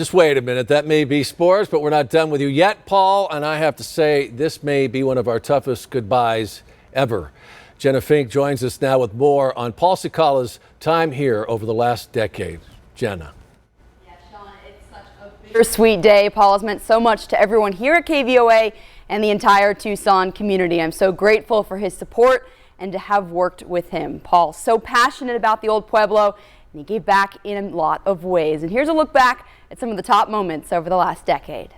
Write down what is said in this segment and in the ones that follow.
Just wait a minute. That may be sports, but we're not done with you yet, Paul. And I have to say, this may be one of our toughest goodbyes ever. Jenna Fink joins us now with more on Paul Cicala's time here over the last decade. Jenna. Yeah, Sean, it's such a bittersweet day. Paul has meant so much to everyone here at KVOA and the entire Tucson community. I'm so grateful for his support and to have worked with him. Paul's so passionate about the old Pueblo, and he gave back in a lot of ways. And here's a look back at some of the top moments over the last decade.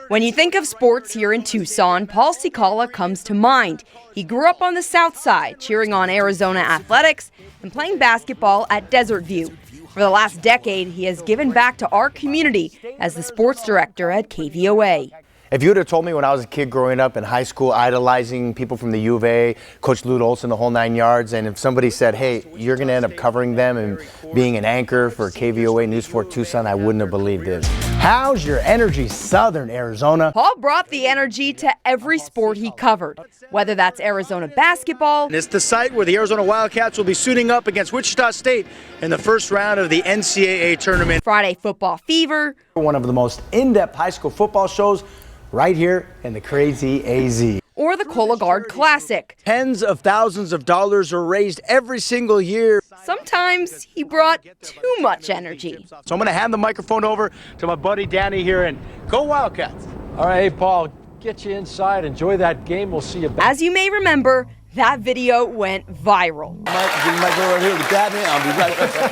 When you think of sports here in Tucson, Paul Cicala comes to mind. He grew up on the south side, cheering on Arizona athletics and playing basketball at Desert View. For the last decade, he has given back to our community as the sports director at KVOA. If you would have told me when I was a kid growing up in high school, idolizing people from the U of A, Coach Lute Olson, the whole 9 yards, and if somebody said, hey, you're going to end up covering them and being an anchor for KVOA News 4 Tucson, I wouldn't have believed it. How's your energy, Southern Arizona? Paul brought the energy to every sport he covered, whether that's Arizona basketball. It's the site where the Arizona Wildcats will be suiting up against Wichita State in the first round of the NCAA tournament. Friday football fever. One of the most in-depth high school football shows right here in the crazy AZ. Or the Cologuard Classic. Tens of thousands of dollars are raised every single year. Sometimes he brought too much energy. So I'm going to hand the microphone over to my buddy Danny here, and go Wildcats. All right, hey, Paul, get you inside. Enjoy that game. We'll see you back. As you may remember, that video went viral. You might go right here to Daddy. I'll be right back.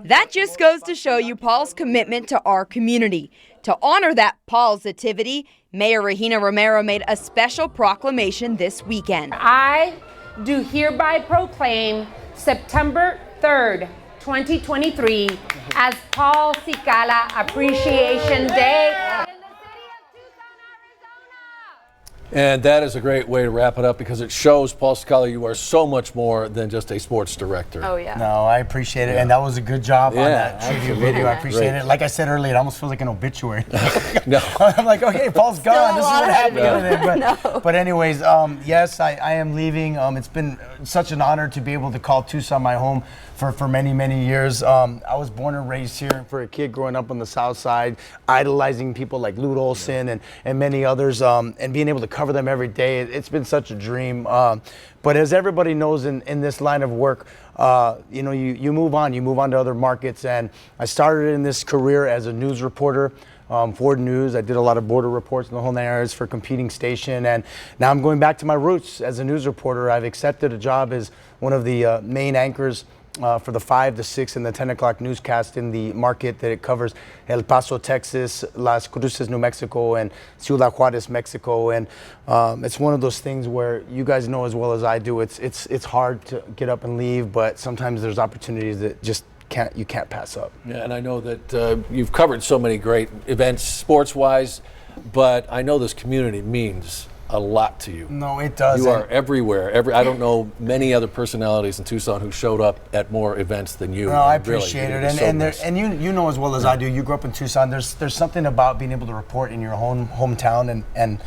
That just goes to show you Paul's commitment to our community. To honor that positivity, Mayor Regina Romero made a special proclamation this weekend. I do hereby proclaim September 3rd, 2023 as Paul Cicala Appreciation Day. And that is a great way to wrap it up because it shows, Paul Cicala, you are so much more than just a sports director. Oh, yeah. No, I appreciate it, and that was a good job on that tribute absolutely. video. I appreciate Great. it. Like I said earlier, it almost feels like an obituary. No. I'm like, okay, Paul's gone. This is what happened. No. But anyways, yes, I am leaving. It's been such an honor to be able to call Tucson my home for many, many years. I was born and raised here. For a kid growing up on the south side, idolizing people like Lute Olson and many others, and being able to cover them every day, it's been such a dream. But as everybody knows in this line of work, you move on. You move on to other markets. And I started in this career as a news reporter. Ford News. I did a lot of border reports in the whole 9 areas for a competing station, and now I'm going back to my roots as a news reporter. I've accepted a job as one of the main anchors for the 5, the 6, and the 10 o'clock newscast in the market that it covers: El Paso, Texas, Las Cruces, New Mexico, and Ciudad Juarez, Mexico. And it's one of those things where you guys know as well as I do. It's hard to get up and leave, but sometimes there's opportunities that just you can't pass up. Yeah, and I know that you've covered so many great events sports-wise, but I know this community means a lot to you. No, it does. You are everywhere. I don't know many other personalities in Tucson who showed up at more events than you. No, I Really, appreciate it, so nice. and you know as well as I do. You grew up in Tucson. There's something about being able to report in your hometown and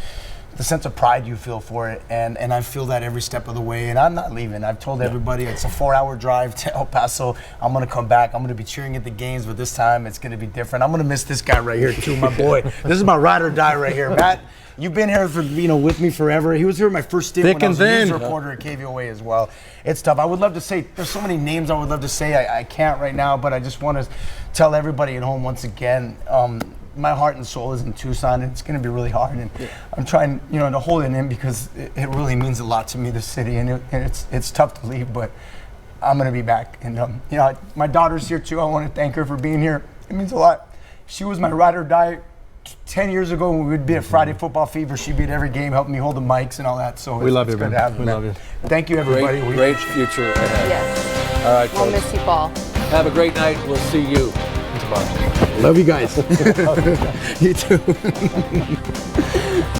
the sense of pride you feel for it, and I feel that every step of the way. And I'm not leaving. I've told everybody it's a 4-hour drive to El Paso. I'm gonna come back. I'm gonna be cheering at the games, but this time it's gonna be different. I'm gonna miss this guy right here too, my boy. This is my ride or die right here, Matt. You've been here for with me forever. He was here my first stint when I was a news reporter at KVOA as well. It's tough. I would love to say, there's so many names I would love to say. I can't right now, but I just want to tell everybody at home once again, my heart and soul is in Tucson, and it's going to be really hard. And I'm trying, to hold it in because it really means a lot to me, the city, and it's tough to leave, but I'm going to be back. And my daughter's here too. I want to thank her for being here. It means a lot. She was my ride or die 10 years ago when we would be at Friday Football Fever. She'd be at every game, helping me hold the mics and all that. So We love you, good man. to have you, We man. love you. Thank you, everybody. Great future ahead. Yes. All right, We'll folks. miss you, Paul. Have a great night. We'll see you tomorrow. Love you guys. You too.